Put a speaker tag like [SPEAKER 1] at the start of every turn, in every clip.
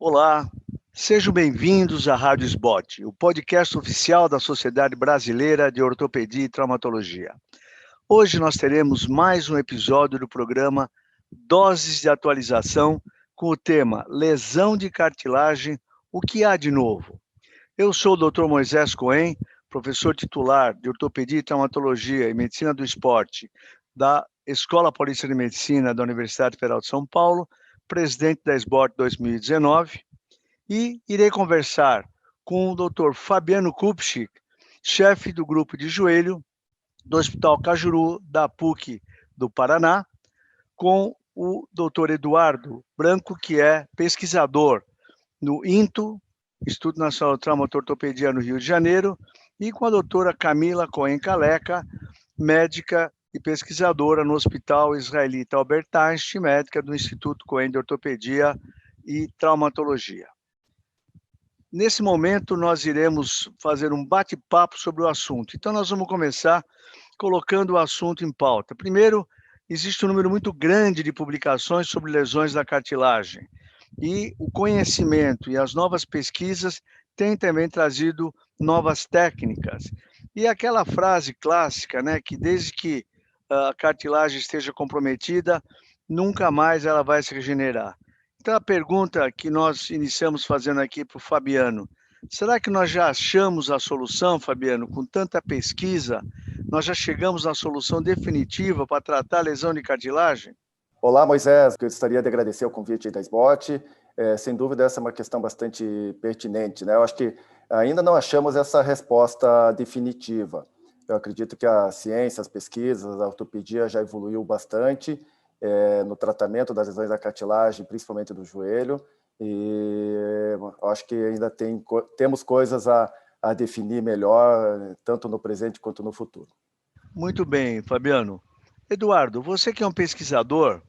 [SPEAKER 1] Olá, sejam bem-vindos à Rádio SBOT, o podcast oficial da Sociedade Brasileira de Ortopedia e Traumatologia. Hoje nós teremos mais um episódio do programa Doses de Atualização com o tema Lesão de Cartilagem, o que há de novo? Eu sou o Dr. Moisés Cohen, professor titular de Ortopedia e Traumatologia e Medicina do Esporte da Escola Paulista de Medicina da Universidade Federal de São Paulo, presidente da SBOT 2019, e irei conversar com o Dr. Fabiano Kupchik, chefe do grupo de joelho do Hospital Cajuru, da PUC do Paraná, com o Dr. Eduardo Branco, que é pesquisador no INTO, Instituto Nacional de Traumatortopedia no Rio de Janeiro, e com a doutora Camila Cohen Caleca, médica e pesquisadora no Hospital Israelita Albert Einstein, médica do Instituto Cohen de Ortopedia e Traumatologia. Nesse momento, nós iremos fazer um bate-papo sobre o assunto. Então, nós vamos começar colocando o assunto em pauta. Primeiro, existe um número muito grande de publicações sobre lesões da cartilagem. E o conhecimento e as novas pesquisas têm também trazido novas técnicas. E aquela frase clássica, né, que desde que a cartilagem esteja comprometida, nunca mais ela vai se regenerar. Então, a pergunta que nós iniciamos fazendo aqui para o Fabiano, será que nós já achamos a solução, Fabiano, com tanta pesquisa, nós já chegamos à solução definitiva para tratar a lesão de cartilagem?
[SPEAKER 2] Olá, Moisés, eu gostaria de agradecer o convite da SBOT. Sem dúvida, essa é uma questão bastante pertinente, né? Eu acho que ainda não achamos essa resposta definitiva. Eu acredito que a ciência, as pesquisas, a ortopedia já evoluiu bastante no tratamento das lesões da cartilagem, principalmente do joelho, e eu acho que ainda temos coisas a definir melhor, tanto no presente quanto no futuro.
[SPEAKER 1] Muito bem, Fabiano. Eduardo, você que é um pesquisador,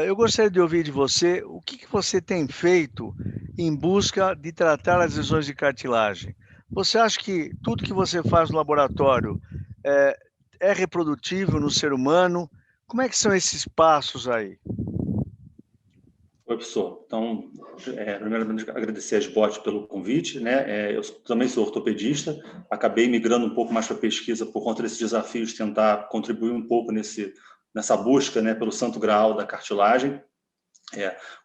[SPEAKER 1] eu gostaria de ouvir de você o que você tem feito em busca de tratar as lesões de cartilagem. Você acha que tudo que você faz no laboratório é reprodutível no ser humano? Como é que são esses passos aí?
[SPEAKER 3] Oi, professor. Então, primeiramente, agradecer a SBOT pelo convite, né? Eu também sou ortopedista, acabei migrando um pouco mais para a pesquisa por conta desses desafios, de tentar contribuir um pouco nessa busca, né, pelo santo graal da cartilagem.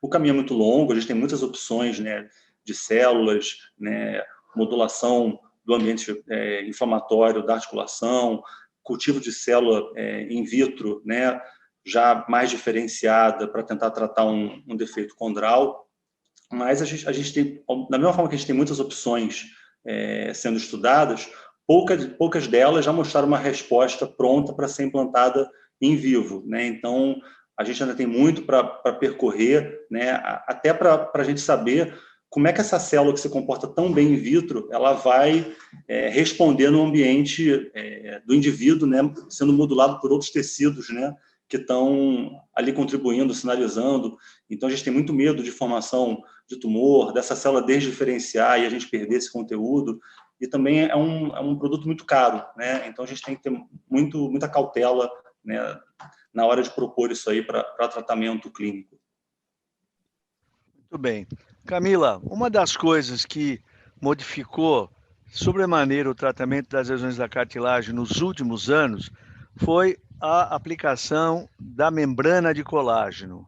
[SPEAKER 3] O caminho é muito longo, a gente tem muitas opções, né, de células, né, modulação do ambiente inflamatório da articulação, cultivo de célula in vitro, né, já mais diferenciada para tentar tratar um defeito condral, mas a gente tem, da mesma forma que a gente tem muitas opções sendo estudadas, poucas delas já mostraram uma resposta pronta para ser implantada em vivo, né? Então, a gente ainda tem muito para percorrer, né? Até para a gente saber como é que essa célula que se comporta tão bem in vitro, ela vai responder no ambiente do indivíduo, né? Sendo modulado por outros tecidos, né? Que estão ali contribuindo, sinalizando. Então, a gente tem muito medo de formação de tumor, dessa célula desdiferenciar e a gente perder esse conteúdo. E também é um produto muito caro, né? Então, a gente tem que ter muita cautela, né, na hora de propor isso aí para tratamento clínico.
[SPEAKER 1] Muito bem. Camila, uma das coisas que modificou sobremaneira o tratamento das lesões da cartilagem nos últimos anos foi a aplicação da membrana de colágeno. O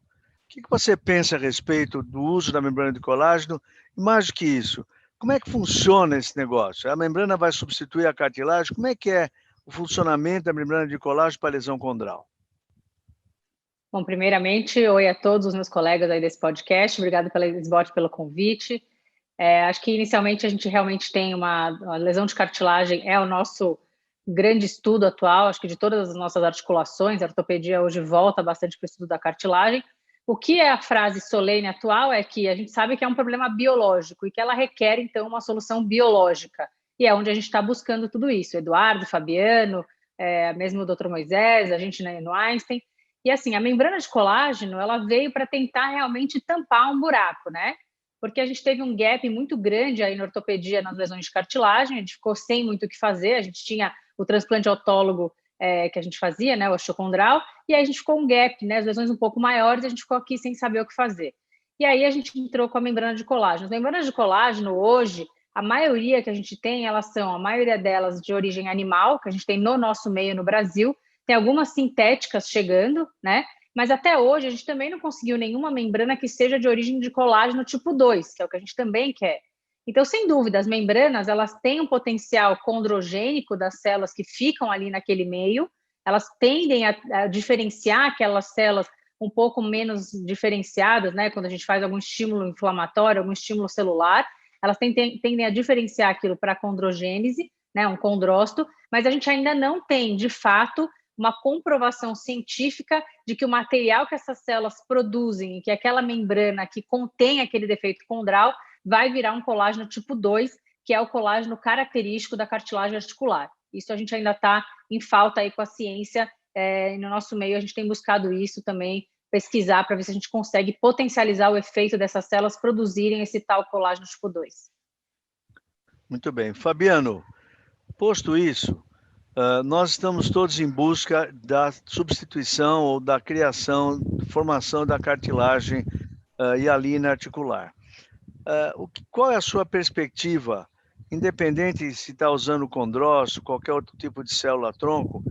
[SPEAKER 1] que você pensa a respeito do uso da membrana de colágeno? E mais do que isso, como é que funciona esse negócio? A membrana vai substituir a cartilagem? Como é que é o funcionamento da membrana de colágeno para a lesão condral?
[SPEAKER 4] Bom, primeiramente, oi a todos os meus colegas aí desse podcast, obrigado pela SBOT pelo convite. Acho que inicialmente a gente realmente tem uma lesão de cartilagem, é o nosso grande estudo atual, acho que de todas as nossas articulações, a ortopedia hoje volta bastante para o estudo da cartilagem. O que é a frase solene atual é que a gente sabe que é um problema biológico e que ela requer, então, uma solução biológica. E é onde a gente está buscando tudo isso. Eduardo, Fabiano, mesmo o Dr. Moisés, a gente no Einstein. E assim, a membrana de colágeno, ela veio para tentar realmente tampar um buraco, né? Porque a gente teve um gap muito grande aí na ortopedia nas lesões de cartilagem, a gente ficou sem muito o que fazer, a gente tinha o transplante autólogo que a gente fazia, né, o osteocondral, e aí a gente ficou um gap, né, as lesões um pouco maiores, a gente ficou aqui sem saber o que fazer. e aí a gente entrou com a membrana de colágeno. As membranas de colágeno, hoje, a maioria que a gente tem, a maioria delas de origem animal, que a gente tem no nosso meio no Brasil, tem algumas sintéticas chegando, né? Mas até hoje a gente também não conseguiu nenhuma membrana que seja de origem de colágeno tipo 2, que é o que a gente também quer. Então, sem dúvida, as membranas, elas têm um potencial condrogênico das células que ficam ali naquele meio, elas tendem a diferenciar aquelas células um pouco menos diferenciadas, né? Quando a gente faz algum estímulo inflamatório, algum estímulo celular, elas tendem a diferenciar aquilo para condrogênese, né? Um condrócito, mas a gente ainda não tem, de fato, uma comprovação científica de que o material que essas células produzem, que aquela membrana que contém aquele defeito condral, vai virar um colágeno tipo 2, que é o colágeno característico da cartilagem articular. Isso a gente ainda está em falta aí com a ciência, no nosso meio a gente tem buscado isso também, pesquisar para ver se a gente consegue potencializar o efeito dessas células produzirem esse tal colágeno tipo 2.
[SPEAKER 1] Muito bem. Fabiano, posto isso, nós estamos todos em busca da substituição ou da criação, formação da cartilagem hialina articular. Qual é a sua perspectiva, independente se está usando condrócito, qualquer outro tipo de célula-tronco,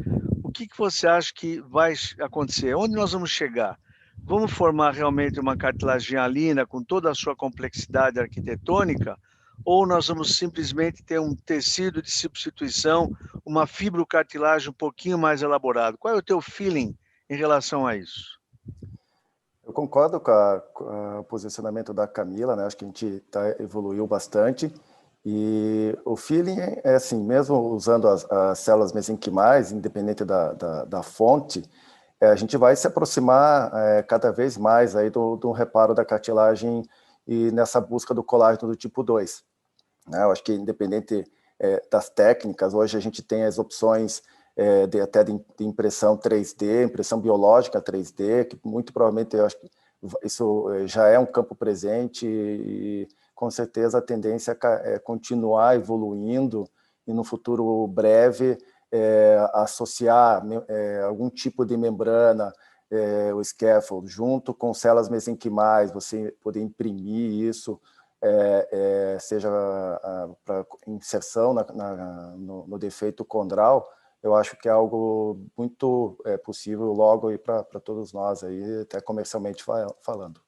[SPEAKER 1] o que você acha que vai acontecer? Onde nós vamos chegar? Vamos formar realmente uma cartilagem hialina com toda a sua complexidade arquitetônica, ou nós vamos simplesmente ter um tecido de substituição, uma fibrocartilagem um pouquinho mais elaborado? Qual é o teu feeling em relação a isso?
[SPEAKER 2] Eu concordo com o posicionamento da Camila, né? Acho que a gente evoluiu bastante. E o feeling é assim, mesmo usando as células mesenquimais, independente da fonte, a gente vai se aproximar cada vez mais aí do reparo da cartilagem e nessa busca do colágeno do tipo 2. Né? Eu acho que independente das técnicas, hoje a gente tem as opções até de impressão 3D, impressão biológica 3D, que muito provavelmente eu acho que isso já é um campo presente e com certeza a tendência é continuar evoluindo e no futuro breve associar algum tipo de membrana, o scaffold, junto com células mesenquimais, você poder imprimir isso, seja para inserção no defeito condral. Eu acho que é algo muito possível logo para todos nós, aí, até comercialmente falando.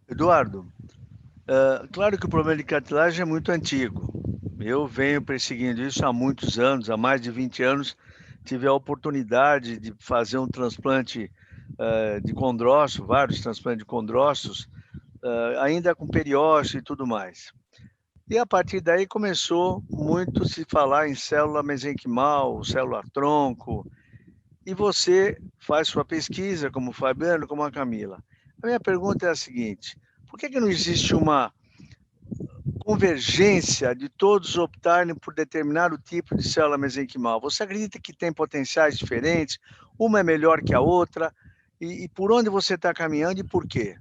[SPEAKER 1] Eduardo, claro que o problema de cartilagem é muito antigo. Eu venho perseguindo isso há muitos anos, há mais de 20 anos. Tive a oportunidade de fazer um transplante de condrócito, vários transplantes de condrócitos, ainda com periósteo e tudo mais. E a partir daí começou muito se falar em célula mesenquimal, célula-tronco, e você faz sua pesquisa, como o Fabiano, como a Camila. A minha pergunta é a seguinte: por que não existe uma convergência de todos optarem por determinado tipo de célula mesenquimal? Você acredita que tem potenciais diferentes, uma é melhor que a outra, e por onde você está caminhando e por quê?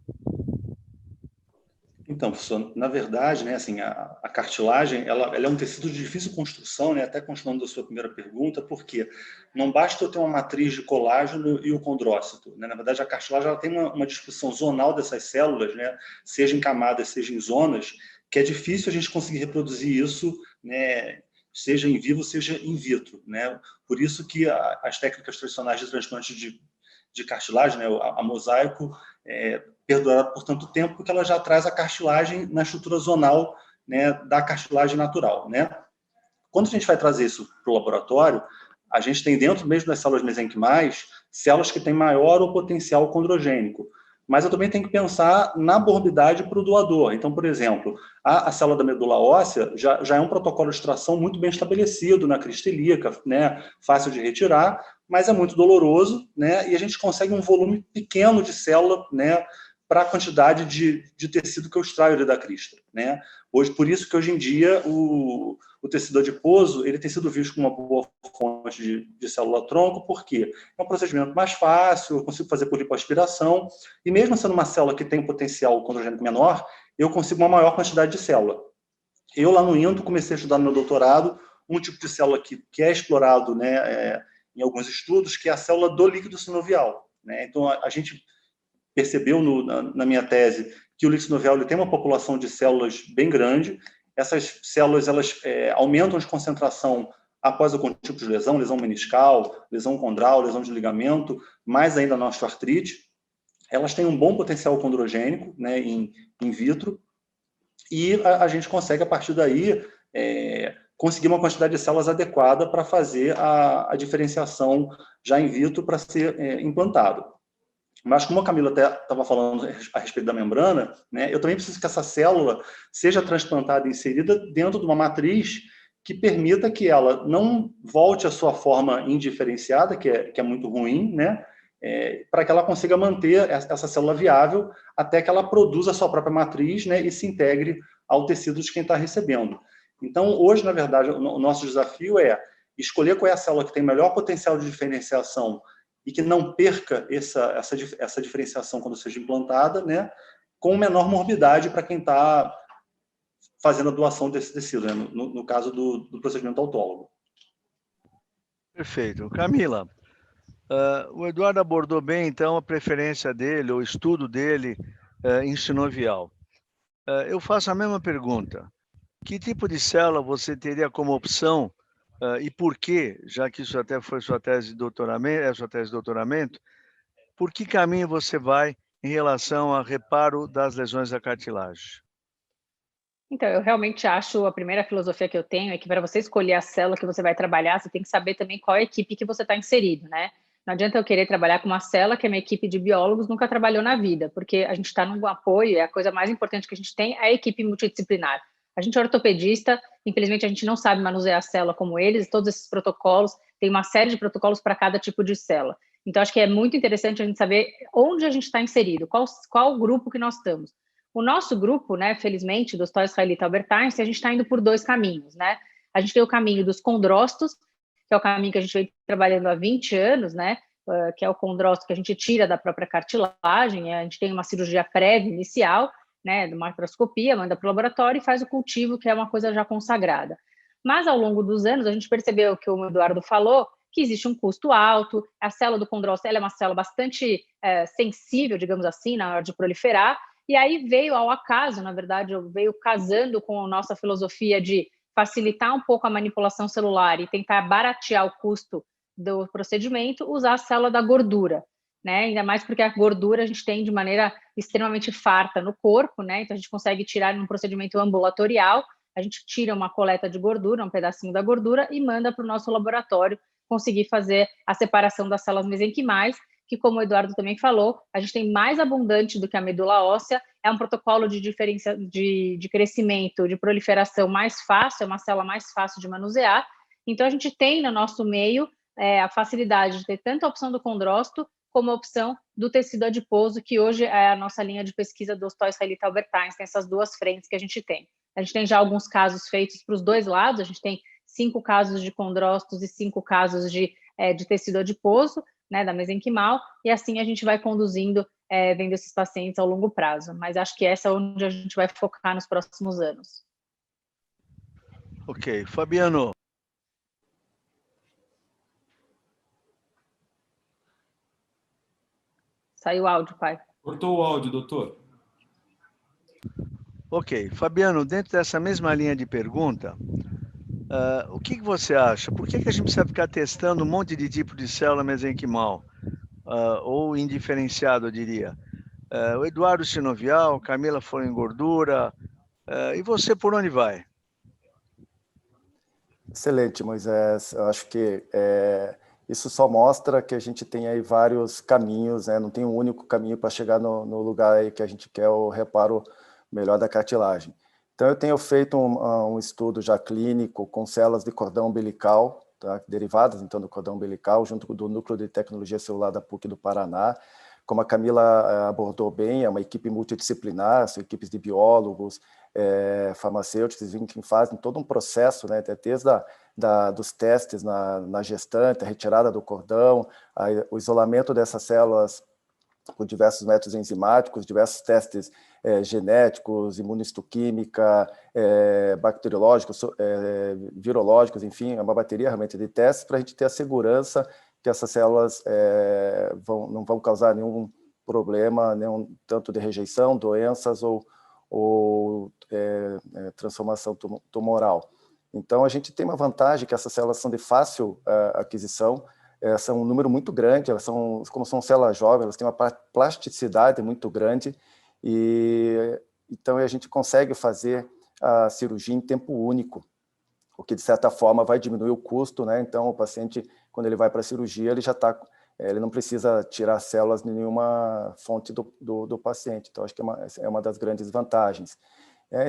[SPEAKER 3] Então, professor, na verdade, né, assim, a cartilagem ela é um tecido de difícil construção, né, até continuando a sua primeira pergunta, porque não basta eu ter uma matriz de colágeno e o condrócito, né? Na verdade, a cartilagem ela tem uma distribuição zonal dessas células, né, seja em camadas, seja em zonas, que é difícil a gente conseguir reproduzir isso, né, seja em vivo, seja in vitro, né? Por isso que as técnicas tradicionais de transplante de cartilagem, né, a mosaico, perdurado por tanto tempo, porque ela já traz a cartilagem na estrutura zonal, né, da cartilagem natural, né? Quando a gente vai trazer isso para o laboratório, a gente tem dentro mesmo das células mesenquimais células que têm maior ou potencial condrogênico. Mas eu também tenho que pensar na morbidade para o doador. Então, por exemplo, a célula da medula óssea já é um protocolo de extração muito bem estabelecido na crista ilíaca, né? Fácil de retirar, mas é muito doloroso, né? E a gente consegue um volume pequeno de célula, né, para a quantidade de tecido que eu extraio da crista, né? Por isso que hoje em dia o tecido adiposo ele tem sido visto como uma boa fonte de célula-tronco, porque é um procedimento mais fácil, eu consigo fazer por lipoaspiração, e mesmo sendo uma célula que tem um potencial condrogênico menor, eu consigo uma maior quantidade de célula. Eu, lá no INDO, comecei a estudar no meu doutorado um tipo de célula que é explorado, né, em alguns estudos, que é a célula do líquido sinovial, né? Então, a gente percebeu na minha tese que o lixiviável ele tem uma população de células bem grande. Essas células elas aumentam de concentração após algum tipo de lesão, lesão meniscal, lesão condral, lesão de ligamento, mais ainda na osteoartrite. Elas têm um bom potencial condrogênico, né, in vitro, e a gente consegue, a partir daí, conseguir uma quantidade de células adequada para fazer a diferenciação já in vitro para ser implantado. Mas, como a Camila até estava falando a respeito da membrana, né, eu também preciso que essa célula seja transplantada e inserida dentro de uma matriz que permita que ela não volte à sua forma indiferenciada, que é muito ruim, né, para que ela consiga manter essa célula viável até que ela produza a sua própria matriz, né, e se integre ao tecido de quem está recebendo. Então, hoje, na verdade, o nosso desafio é escolher qual é a célula que tem melhor potencial de diferenciação e que não perca essa diferenciação quando seja implantada, né, com menor morbidade para quem está fazendo a doação desse tecido, né, no caso do procedimento autólogo.
[SPEAKER 1] Perfeito. Camila, o Eduardo abordou bem, então, a preferência dele, o estudo dele em sinovial. Eu faço a mesma pergunta. Que tipo de célula você teria como opção e por quê, já que isso até foi sua tese de doutoramento, por que caminho você vai em relação ao reparo das lesões da cartilagem?
[SPEAKER 4] Então, eu realmente acho, a primeira filosofia que eu tenho é que para você escolher a célula que você vai trabalhar, você tem que saber também qual é a equipe que você está inserido, né? Não adianta eu querer trabalhar com uma célula que a minha equipe de biólogos nunca trabalhou na vida, porque a gente está num apoio, a coisa mais importante que a gente tem é a equipe multidisciplinar. A gente é ortopedista, infelizmente a gente não sabe manusear a célula como eles, todos esses protocolos, tem uma série de protocolos para cada tipo de célula. Então, acho que é muito interessante a gente saber onde a gente está inserido, qual grupo que nós estamos. O nosso grupo, né, felizmente, do Hospital Israelita Albert Einstein, a gente está indo por dois caminhos, né? A gente tem o caminho dos condrócitos, que é o caminho que a gente vem trabalhando há 20 anos, né? Que é o condrócito que a gente tira da própria cartilagem, a gente tem uma cirurgia prévia inicial, né, de uma artroscopia, manda para o laboratório e faz o cultivo, que é uma coisa já consagrada. Mas, ao longo dos anos, a gente percebeu que o Eduardo falou, que existe um custo alto, a célula do condrócito ela é uma célula bastante sensível, digamos assim, na hora de proliferar, e aí veio ao acaso, na verdade, veio casando com a nossa filosofia de facilitar um pouco a manipulação celular e tentar baratear o custo do procedimento, usar a célula da gordura, né? Ainda mais porque a gordura a gente tem de maneira extremamente farta no corpo, né? Então a gente consegue tirar num procedimento ambulatorial, a gente tira uma coleta de gordura, um pedacinho da gordura e manda para o nosso laboratório conseguir fazer a separação das células mesenquimais, que, como o Eduardo também falou, a gente tem mais abundante do que a medula óssea, é um protocolo de crescimento, de proliferação mais fácil, é uma célula mais fácil de manusear. Então, a gente tem no nosso meio a facilidade de ter tanto a opção do condrócito como a opção do tecido adiposo, que hoje é a nossa linha de pesquisa do Hospital Israelita Albert Einstein, essas duas frentes que a gente tem. A gente tem já alguns casos feitos para os dois lados, a gente tem 5 casos de condrócitos e 5 casos de tecido adiposo, né, da mesenquimal, e assim a gente vai conduzindo, vendo esses pacientes ao longo prazo. Mas acho que essa é onde a gente vai focar nos próximos anos.
[SPEAKER 1] Ok. Fabiano.
[SPEAKER 4] Saiu o áudio, pai.
[SPEAKER 5] Cortou o áudio, doutor.
[SPEAKER 1] Ok. Fabiano, dentro dessa mesma linha de pergunta, o que você acha? Por que a gente precisa ficar testando um monte de tipo de célula mesenquimal? Ou indiferenciado, eu diria. O Eduardo sinovial, Camila foi em gordura. E você, por onde vai?
[SPEAKER 2] Excelente, Moisés. Eu acho que isso só mostra que a gente tem aí vários caminhos, né? Não tem um único caminho para chegar no lugar aí que a gente quer, o reparo melhor da cartilagem. Então, eu tenho feito um estudo já clínico com células de cordão umbilical, tá? Derivadas, então, do cordão umbilical, junto com o Núcleo de Tecnologia Celular da PUC do Paraná. Como a Camila abordou bem, é uma equipe multidisciplinar, são equipes de biólogos, farmacêuticos, que fazem todo um processo, né, desde dos testes na gestante, a retirada do cordão, o isolamento dessas células com diversos métodos enzimáticos, diversos testes genéticos, imunistoquímica, bacteriológicos, virológicos, enfim, é uma bateria realmente de testes para a gente ter a segurança que essas células não vão causar nenhum problema, nenhum tanto de rejeição, doenças ou transformação tumoral. Então, a gente tem uma vantagem que essas células são de fácil aquisição, são um número muito grande, como são células jovens, elas têm uma plasticidade muito grande, e então a gente consegue fazer a cirurgia em tempo único, o que, de certa forma, vai diminuir o custo, né? Então, o paciente, quando ele vai para a cirurgia, ele não precisa tirar células de nenhuma fonte do paciente. Então, acho que é uma das grandes vantagens.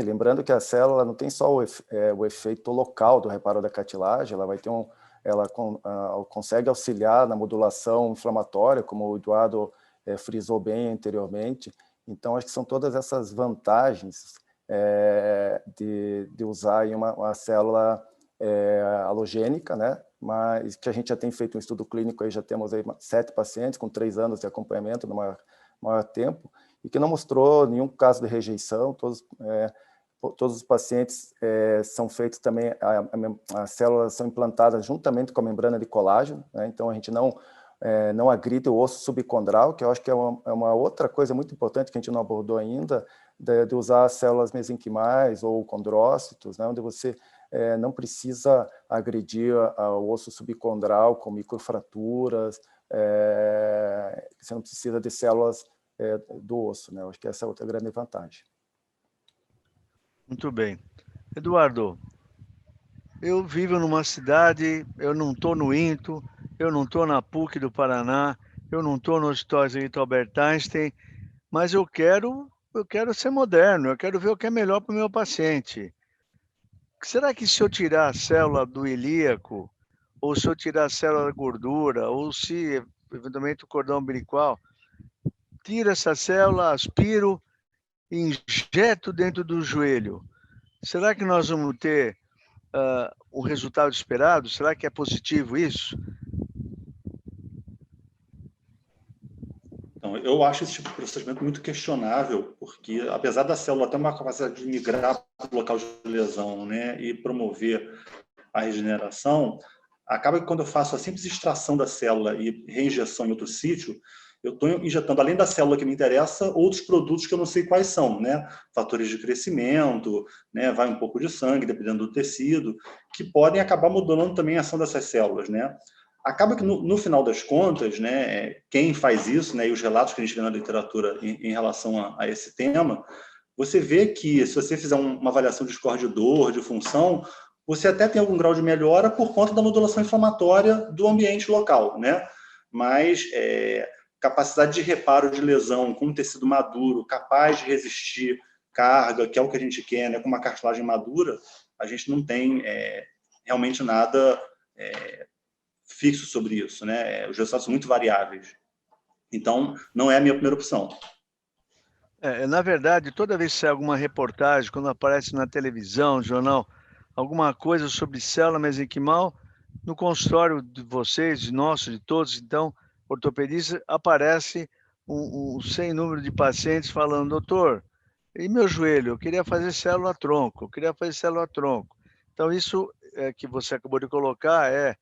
[SPEAKER 2] Lembrando que a célula não tem só o efeito local do reparo da cartilagem, ela vai ter ela consegue auxiliar na modulação inflamatória, como o Eduardo frisou bem anteriormente. Então, acho que são todas essas vantagens de usar em uma célula halogênica, né? Mas que a gente já tem feito um estudo clínico, aí já temos aí 7 pacientes com 3 anos de acompanhamento no maior tempo, e que não mostrou nenhum caso de rejeição. Todos os pacientes são feitos também, as células são implantadas juntamente com a membrana de colágeno, né? Então a gente não agride o osso subcondral, que eu acho que é uma outra coisa muito importante que a gente não abordou ainda, de usar células mesenquimais ou condrócitos, né? Onde você não precisa agredir o osso subcondral com microfraturas, você não precisa de células do osso, né? Eu acho que essa é outra grande vantagem.
[SPEAKER 1] Muito bem. Eduardo, eu vivo numa cidade, eu não estou no INTO, eu não estou na PUC do Paraná, eu não estou no Hospital Israelita Albert Einstein, mas eu quero ser moderno, eu quero ver o que é melhor para o meu paciente. Será que se eu tirar a célula do ilíaco, ou se eu tirar a célula da gordura, ou se eventualmente o cordão umbilical, tiro essa célula, aspiro e injeto dentro do joelho, será que nós vamos ter o resultado esperado? Será que é positivo isso?
[SPEAKER 3] Então, eu acho esse tipo de procedimento muito questionável, porque apesar da célula ter uma capacidade de migrar para o local de lesão, né, e promover a regeneração, acaba que quando eu faço a simples extração da célula e reinjeção em outro sítio, eu estou injetando, além da célula que me interessa, outros produtos que eu não sei quais são, né? Fatores de crescimento, né? Vai um pouco de sangue, dependendo do tecido, que podem acabar modulando também a ação dessas células, né? Acaba que, no final das contas, né, quem faz isso, né, e os relatos que a gente vê na literatura em relação a esse tema, você vê que, se você fizer uma avaliação de score de dor, de função, você até tem algum grau de melhora por conta da modulação inflamatória do ambiente local, né? Mas capacidade de reparo de lesão com um tecido maduro, capaz de resistir carga, que é o que a gente quer, né, com uma cartilagem madura, a gente não tem realmente nada fixo sobre isso, né? Os resultados são muito variáveis. Então, não é a minha primeira opção.
[SPEAKER 1] Na verdade, toda vez que sai alguma reportagem, quando aparece na televisão, no jornal, alguma coisa sobre célula mesenquimal, no consultório de vocês, de nosso, de todos, então, ortopedista, aparece um sem número de pacientes falando: doutor, e meu joelho? Eu queria fazer célula-tronco, Então, isso que você acabou de colocar é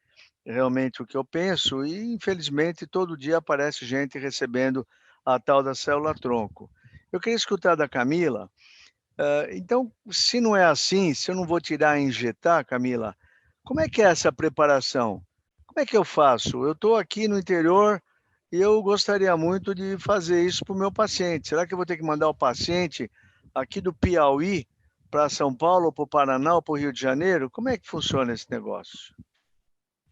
[SPEAKER 1] realmente o que eu penso, e infelizmente todo dia aparece gente recebendo a tal da célula-tronco. Eu queria escutar da Camila. Então, se não é assim, se eu não vou tirar e injetar, Camila, como é que é essa preparação? Como é que eu faço? Eu estou aqui no interior e eu gostaria muito de fazer isso para o meu paciente. Será que eu vou ter que mandar o paciente aqui do Piauí para São Paulo, para o Paraná ou para o Rio de Janeiro? Como é que funciona esse negócio?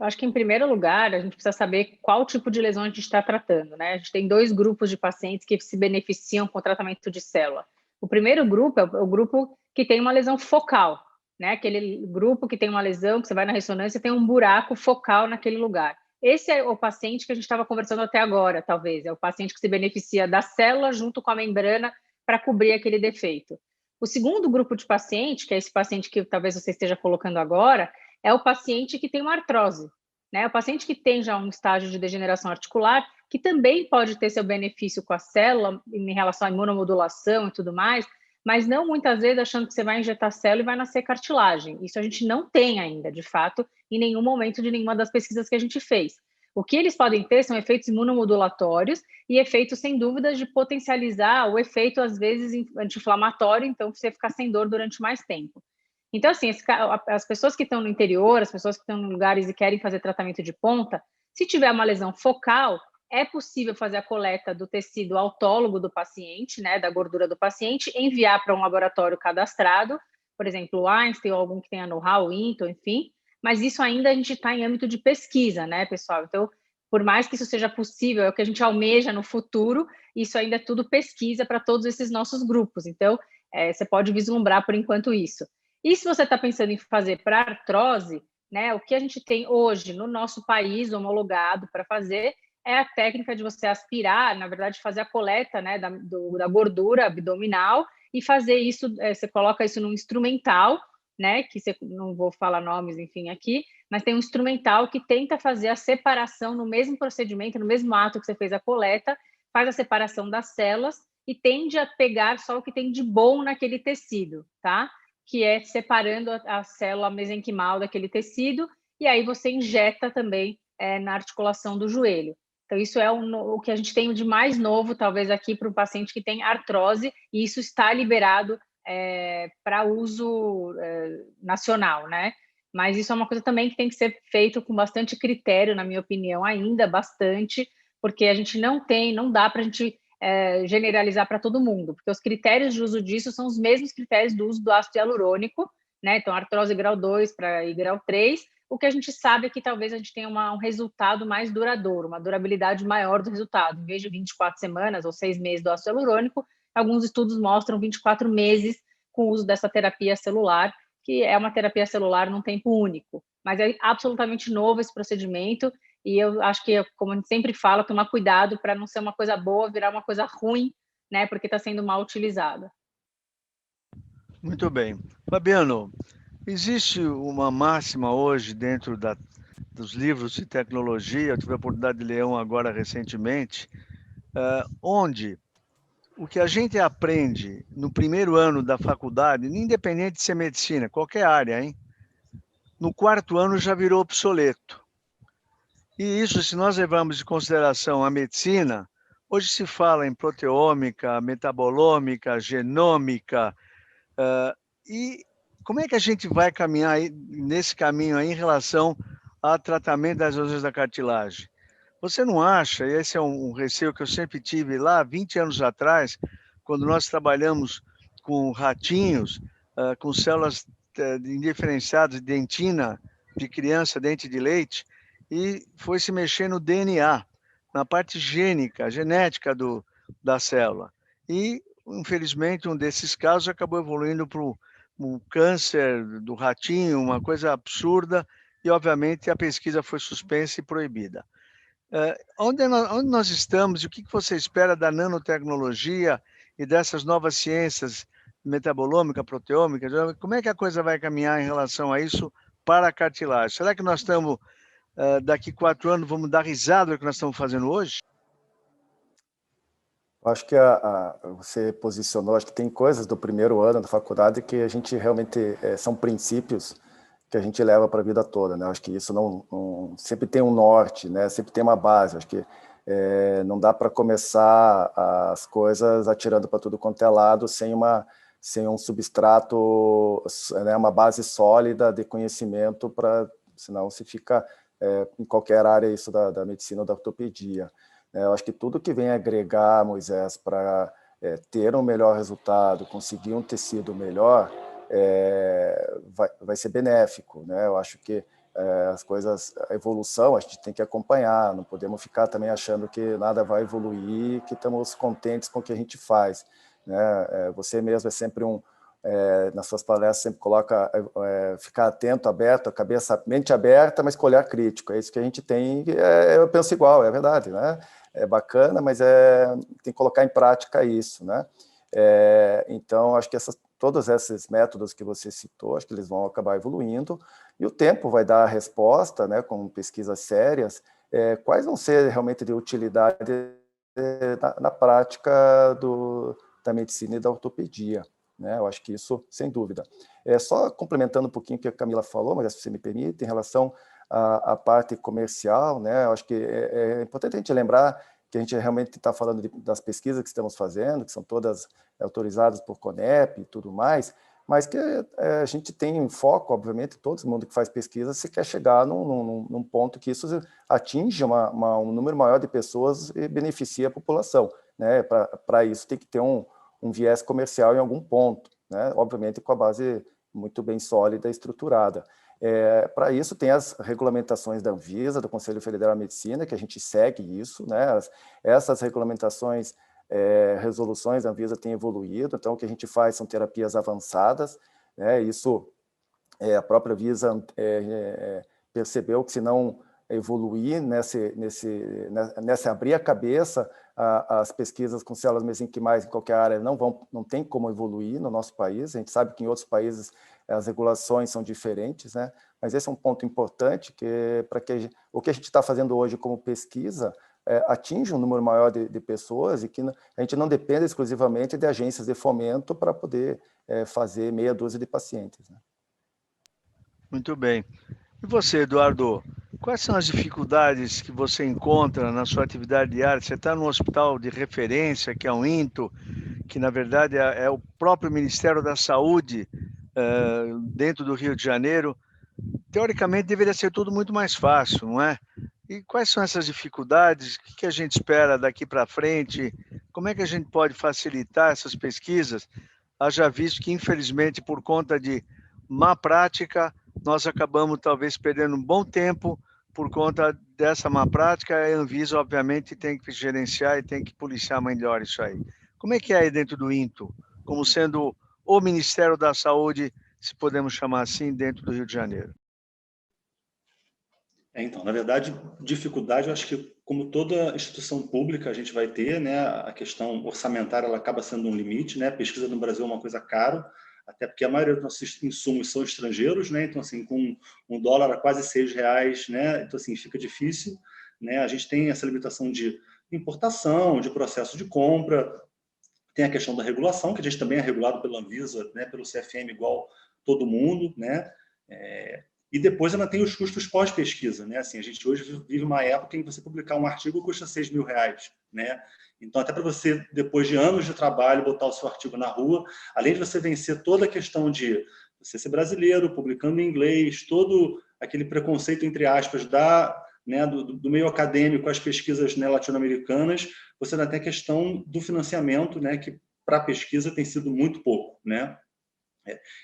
[SPEAKER 4] Eu acho que, em primeiro lugar, a gente precisa saber qual tipo de lesão a gente está tratando, né? A gente tem 2 grupos de pacientes que se beneficiam com o tratamento de célula. O primeiro grupo é o grupo que tem uma lesão focal, né? Aquele grupo que tem uma lesão, que você vai na ressonância e tem um buraco focal naquele lugar. Esse é o paciente que a gente estava conversando até agora, talvez. É o paciente que se beneficia da célula junto com a membrana para cobrir aquele defeito. O segundo grupo de paciente, que é esse paciente que talvez você esteja colocando agora, é o paciente que tem uma artrose, né? O paciente que tem já um estágio de degeneração articular, que também pode ter seu benefício com a célula em relação à imunomodulação e tudo mais, mas não muitas vezes achando que você vai injetar célula e vai nascer cartilagem. Isso a gente não tem ainda, de fato, em nenhum momento de nenhuma das pesquisas que a gente fez. O que eles podem ter são efeitos imunomodulatórios e efeitos, sem dúvidas, de potencializar o efeito, às vezes, anti-inflamatório, então você ficar sem dor durante mais tempo. Então, assim, as pessoas que estão no interior, as pessoas que estão em lugares e querem fazer tratamento de ponta, se tiver uma lesão focal, é possível fazer a coleta do tecido autólogo do paciente, né, da gordura do paciente, enviar para um laboratório cadastrado, por exemplo, o Einstein ou algum que tenha know-how, o Into, enfim, mas isso ainda a gente está em âmbito de pesquisa, né, pessoal? Então, por mais que isso seja possível, é o que a gente almeja no futuro, isso ainda é tudo pesquisa para todos esses nossos grupos. Então, você pode vislumbrar por enquanto isso. E se você está pensando em fazer para artrose, né, o que a gente tem hoje no nosso país homologado para fazer é a técnica de você aspirar, na verdade, fazer a coleta, né, da gordura abdominal e fazer isso, você coloca isso num instrumental, né, que você, não vou falar nomes, enfim, aqui, mas tem um instrumental que tenta fazer a separação no mesmo procedimento, no mesmo ato que você fez a coleta, faz a separação das células e tende a pegar só o que tem de bom naquele tecido, tá? Que é separando a célula mesenquimal daquele tecido, e aí você injeta também na articulação do joelho. Então, isso é o que a gente tem de mais novo, talvez, aqui para um paciente que tem artrose, e isso está liberado para uso nacional, né? Mas isso é uma coisa também que tem que ser feito com bastante critério, na minha opinião, ainda bastante, porque a gente não dá para a gente generalizar para todo mundo, porque os critérios de uso disso são os mesmos critérios do uso do ácido hialurônico, né? Então, artrose grau 2 para grau 3, o que a gente sabe é que talvez a gente tenha um resultado mais duradouro, uma durabilidade maior do resultado. Em vez de 24 semanas ou 6 meses do ácido hialurônico, alguns estudos mostram 24 meses com o uso dessa terapia celular, que é uma terapia celular num tempo único. Mas é absolutamente novo esse procedimento, e eu acho que, como a gente sempre fala, tomar cuidado para não ser uma coisa boa, virar uma coisa ruim, né, porque está sendo mal utilizada.
[SPEAKER 1] Muito bem. Fabiano, existe uma máxima hoje dentro dos livros de tecnologia, eu tive a oportunidade de ler um agora recentemente, onde o que a gente aprende no primeiro ano da faculdade, independente de ser medicina, qualquer área, hein? No quarto ano já virou obsoleto. E isso, se nós levarmos em consideração a medicina, hoje se fala em proteômica, metabolômica, genômica, e como é que a gente vai caminhar aí, nesse caminho aí em relação ao tratamento das lesões da cartilagem? Você não acha, e esse é um receio que eu sempre tive lá 20 anos atrás, quando nós trabalhamos com ratinhos, com células indiferenciadas de dentina de criança, dente de leite, e foi se mexer no DNA, na parte genética da célula. E, infelizmente, um desses casos acabou evoluindo para um câncer do ratinho, uma coisa absurda, e, obviamente, a pesquisa foi suspensa e proibida. Onde nós estamos e o que você espera da nanotecnologia e dessas novas ciências metabolômica, proteômica? Como é que a coisa vai caminhar em relação a isso para a cartilagem? Será que nós estamos, daqui 4 anos, vamos dar risada do que nós estamos fazendo hoje?
[SPEAKER 2] Eu acho que você posicionou, acho que tem coisas do primeiro ano da faculdade que a gente realmente são princípios que a gente leva para a vida toda, né? Acho que isso não sempre tem um norte, né? Sempre tem uma base. Acho que não dá para começar as coisas atirando para tudo quanto é lado sem um substrato, né? Uma base sólida de conhecimento, senão se fica em qualquer área isso da medicina ou da ortopedia. Eu acho que tudo que vem agregar, Moisés, para ter um melhor resultado, conseguir um tecido melhor, vai ser benéfico, né? Eu acho que a evolução a gente tem que acompanhar, não podemos ficar também achando que nada vai evoluir, que estamos contentes com o que a gente faz, né? Você mesmo é sempre nas suas palestras sempre coloca ficar atento, aberto, mente aberta, mas com olhar crítico. É isso que a gente tem. Eu penso igual, é verdade, né? É bacana, mas tem que colocar em prática isso, né? Então, acho que todos esses métodos que você citou, acho que eles vão acabar evoluindo e o tempo vai dar a resposta, né? Com pesquisas sérias, quais vão ser realmente de utilidade na prática da medicina e da ortopedia. Né? Eu acho que isso, sem dúvida. Só complementando um pouquinho o que a Camila falou, mas se você me permite, em relação a parte comercial, né? Eu acho que é importante a gente lembrar que a gente realmente está falando das pesquisas que estamos fazendo, que são todas autorizadas por Conep e tudo mais, mas que a gente tem em foco, obviamente, todo mundo que faz pesquisa, se quer chegar num ponto que isso atinja um número maior de pessoas e beneficie a população, né? Para isso tem que ter um viés comercial em algum ponto, né? Obviamente com a base muito bem sólida e estruturada. Para isso tem as regulamentações da Anvisa, do Conselho Federal de Medicina, que a gente segue isso, né? Essas regulamentações, resoluções da Anvisa têm evoluído, então o que a gente faz são terapias avançadas, né? Isso, a própria Anvisa percebeu que se não evoluir nessa abrir a cabeça, as pesquisas com células mesenquimais em qualquer área não tem como evoluir no nosso país. A gente sabe que em outros países as regulações são diferentes, né? Mas esse é um ponto importante para que o que a gente está fazendo hoje como pesquisa atinja um número maior de pessoas e que a gente não dependa exclusivamente de agências de fomento para poder fazer meia dúzia de pacientes, né?
[SPEAKER 1] Muito bem. E você, Eduardo, quais são as dificuldades que você encontra na sua atividade diária? Você está num hospital de referência, que é o INTO, que na verdade é o próprio Ministério da Saúde dentro do Rio de Janeiro. Teoricamente deveria ser tudo muito mais fácil, não é? E quais são essas dificuldades? O que a gente espera daqui para frente? Como é que a gente pode facilitar essas pesquisas? Haja visto que, infelizmente, por conta de má prática, nós acabamos talvez perdendo um bom tempo por conta dessa má prática. A Anvisa, obviamente, tem que gerenciar e tem que policiar melhor isso aí. Como é que é aí dentro do INTO, como sendo o Ministério da Saúde, se podemos chamar assim, dentro do Rio de Janeiro?
[SPEAKER 3] Então, na verdade, dificuldade, eu acho que como toda instituição pública a gente vai ter, né, a questão orçamentária ela acaba sendo um limite, né? A pesquisa no Brasil é uma coisa cara, até porque a maioria dos nossos insumos são estrangeiros, né? Então, assim, com um dólar a quase R$6, né? Então, assim, fica difícil, né? A gente tem essa limitação de importação, de processo de compra, tem a questão da regulação, que a gente também é regulado pela Anvisa, né? Pelo CFM igual todo mundo, né? E depois ainda tem os custos pós-pesquisa, né? Assim, a gente hoje vive uma época em que você publicar um artigo custa R$6.000, né? Então, até para você, depois de anos de trabalho, botar o seu artigo na rua, além de você vencer toda a questão de você ser brasileiro, publicando em inglês, todo aquele preconceito, entre aspas, do meio acadêmico às pesquisas, né, latino-americanas, você ainda tem a questão do financiamento, né, que para a pesquisa tem sido muito pouco, né?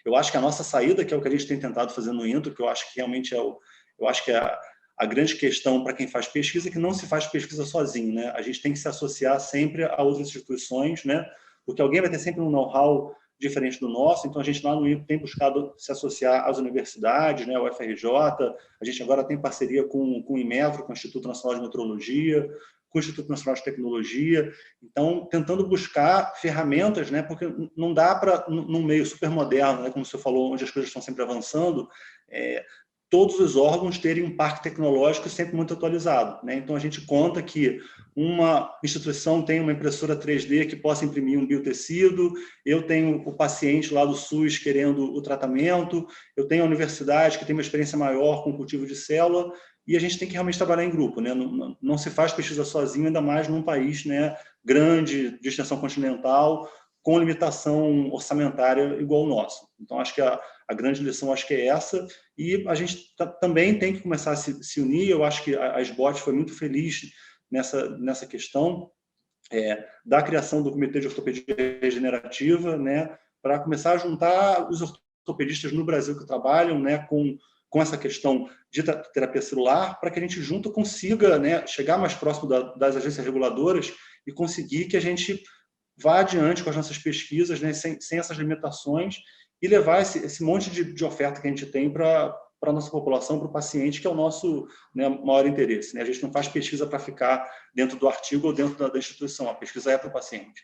[SPEAKER 3] Eu acho que a nossa saída, que é o que a gente tem tentado fazer no INTO, que eu acho que realmente eu acho que a grande questão para quem faz pesquisa é que não se faz pesquisa sozinho, né? A gente tem que se associar sempre a outras instituições, né? Porque alguém vai ter sempre um know-how diferente do nosso, então a gente lá no INTO tem buscado se associar às universidades, né? O FRJ, a gente agora tem parceria com o IMETRO, com o Instituto Nacional de Metrologia, com o Instituto Nacional de Tecnologia, então tentando buscar ferramentas, né? Porque não dá para, num meio super moderno, né? Como você falou, onde as coisas estão sempre avançando, todos os órgãos terem um parque tecnológico sempre muito atualizado, né? Então a gente conta que uma instituição tem uma impressora 3D que possa imprimir um biotecido, eu tenho o paciente lá do SUS querendo o tratamento, eu tenho a universidade que tem uma experiência maior com o cultivo de célula, e a gente tem que realmente trabalhar em grupo, né? Não se faz pesquisa sozinho, ainda mais num país, né, grande, de extensão continental, com limitação orçamentária igual o nosso. Então, acho que a grande lição acho que é essa, e a gente também tem que começar a se unir. Eu acho que a SBOT foi muito feliz nessa questão da criação do Comitê de Ortopedia Regenerativa, né, para começar a juntar os ortopedistas no Brasil que trabalham, né, com essa questão de terapia celular, para que a gente junto consiga, né, chegar mais próximo das agências reguladoras e conseguir que a gente vá adiante com as nossas pesquisas, né, sem essas limitações, e levar esse monte de oferta que a gente tem para a nossa população, para o paciente, que é o nosso, né, maior interesse, né? A gente não faz pesquisa para ficar dentro do artigo ou dentro da instituição, a pesquisa é para o paciente.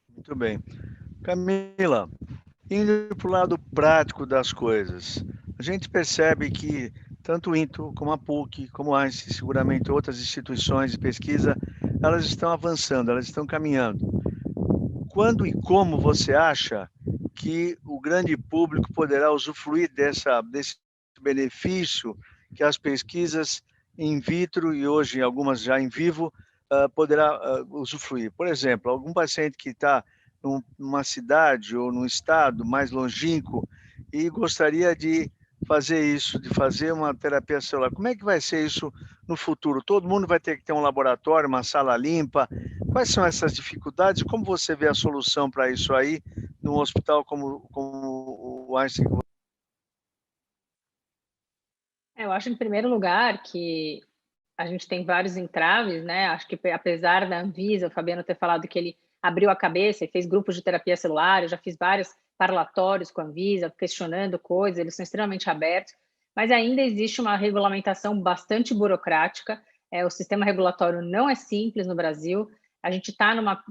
[SPEAKER 1] Muito bem. Camila, indo para o lado prático das coisas, a gente percebe que tanto o INTO, como a PUC, como a ANSI, seguramente outras instituições de pesquisa, elas estão avançando, elas estão caminhando. Quando e como você acha que o grande público poderá usufruir desse benefício que as pesquisas in vitro e hoje algumas já em vivo poderá usufruir. Por exemplo, algum paciente que está numa cidade ou num estado mais longínquo e gostaria de fazer isso, de fazer uma terapia celular. Como é que vai ser isso no futuro? Todo mundo vai ter que ter um laboratório, uma sala limpa. Quais são essas dificuldades? Como você vê a solução para isso aí num hospital como o Einstein?
[SPEAKER 4] Eu acho, em primeiro lugar, que a gente tem vários entraves, né? Acho que, apesar da Anvisa, o Fabiano ter falado que ele abriu a cabeça e fez grupos de terapia celular, eu já fiz vários parlatórios com a Anvisa, questionando coisas, eles são extremamente abertos, mas ainda existe uma regulamentação bastante burocrática, o sistema regulatório não é simples no Brasil, a gente está numa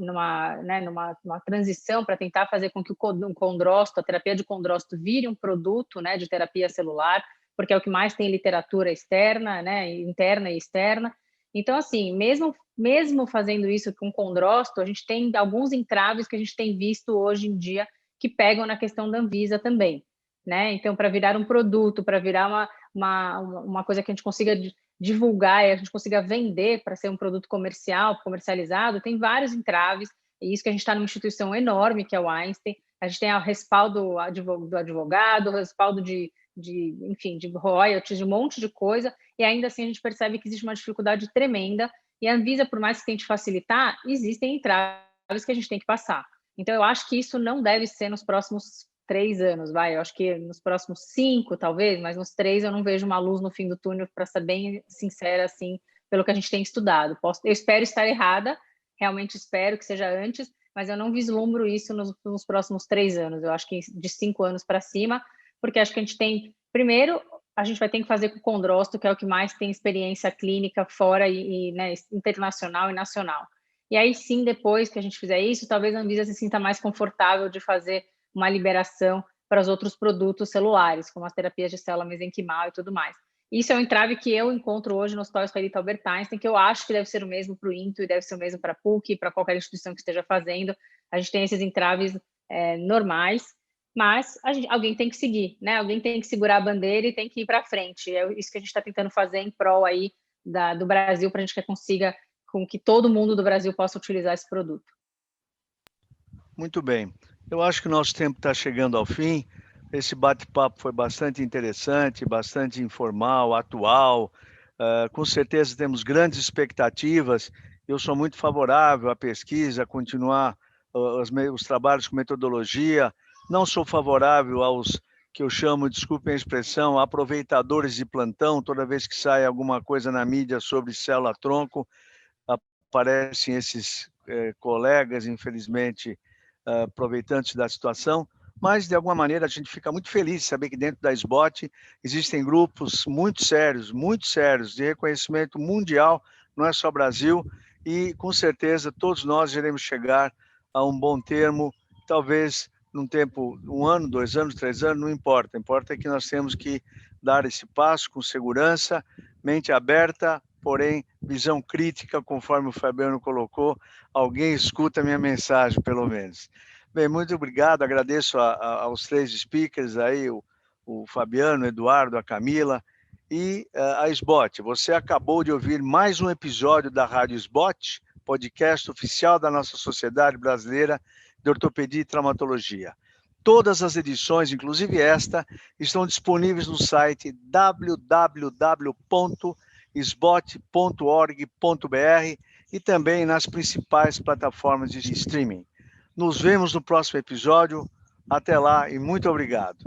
[SPEAKER 4] transição para tentar fazer com que o condrócito, a terapia de condrócito vire um produto, né, de terapia celular, porque é o que mais tem literatura externa, né, interna e externa. Então, assim, mesmo fazendo isso com condrócito, a gente tem alguns entraves que a gente tem visto hoje em dia que pegam na questão da Anvisa também, né? Então, para virar um produto, para virar uma coisa que a gente consiga divulgar e a gente consiga vender para ser um produto comercializado, tem vários entraves, e isso que a gente está numa instituição enorme, que é o Einstein, a gente tem o respaldo do advogado, o respaldo enfim, de royalties, de um monte de coisa, e ainda assim a gente percebe que existe uma dificuldade tremenda, e a Anvisa, por mais que tente facilitar, existem entraves que a gente tem que passar. Então, eu acho que isso não deve ser nos próximos 3 anos, eu acho que nos próximos 5, talvez, mas nos 3 eu não vejo uma luz no fim do túnel, para ser bem sincera, assim, pelo que a gente tem estudado. Eu espero estar errada, realmente espero que seja antes, mas eu não vislumbro isso nos próximos 3 anos, eu acho que de 5 anos para cima, porque acho que a gente tem, primeiro, a gente vai ter que fazer com o condrócito, que é o que mais tem experiência clínica fora né, internacional e nacional. E aí sim, depois que a gente fizer isso, talvez a Anvisa se sinta mais confortável de fazer uma liberação para os outros produtos celulares, como as terapias de célula mesenquimal e tudo mais. Isso é um entrave que eu encontro hoje no Hospital Israelita Albert Einstein, que eu acho que deve ser o mesmo para o INTO e deve ser o mesmo para a PUC, para qualquer instituição que esteja fazendo. A gente tem esses entraves normais, mas alguém tem que seguir, né? Alguém tem que segurar a bandeira e tem que ir para frente. É isso que a gente está tentando fazer em prol aí do Brasil, para a gente consiga com que todo mundo do Brasil possa utilizar esse produto.
[SPEAKER 1] Muito bem. Eu acho que o nosso tempo está chegando ao fim. Esse bate-papo foi bastante interessante, bastante informal, atual. Com certeza temos grandes expectativas. Eu sou muito favorável à pesquisa, a continuar os trabalhos com metodologia. Não sou favorável aos que eu chamo, desculpem a expressão, aproveitadores de plantão. Toda vez que sai alguma coisa na mídia sobre célula-tronco, aparecem esses colegas, infelizmente, aproveitantes da situação, mas, de alguma maneira, a gente fica muito feliz de saber que dentro da SBOT existem grupos muito sérios, de reconhecimento mundial, não é só Brasil, e, com certeza, todos nós iremos chegar a um bom termo, talvez num tempo, 1 ano, 2 anos, 3 anos, não importa. Importa é que nós temos que dar esse passo com segurança, mente aberta, porém, visão crítica, conforme o Fabiano colocou, alguém escuta a minha mensagem, pelo menos. Bem, muito obrigado, agradeço aos 3 speakers aí, o Fabiano, o Eduardo, a Camila e a SBOT. Você acabou de ouvir mais um episódio da Rádio SBOT, podcast oficial da nossa Sociedade Brasileira de Ortopedia e Traumatologia. Todas as edições, inclusive esta, estão disponíveis no site www.sbot.org.br e também nas principais plataformas de streaming. Nos vemos no próximo episódio. Até lá e muito obrigado.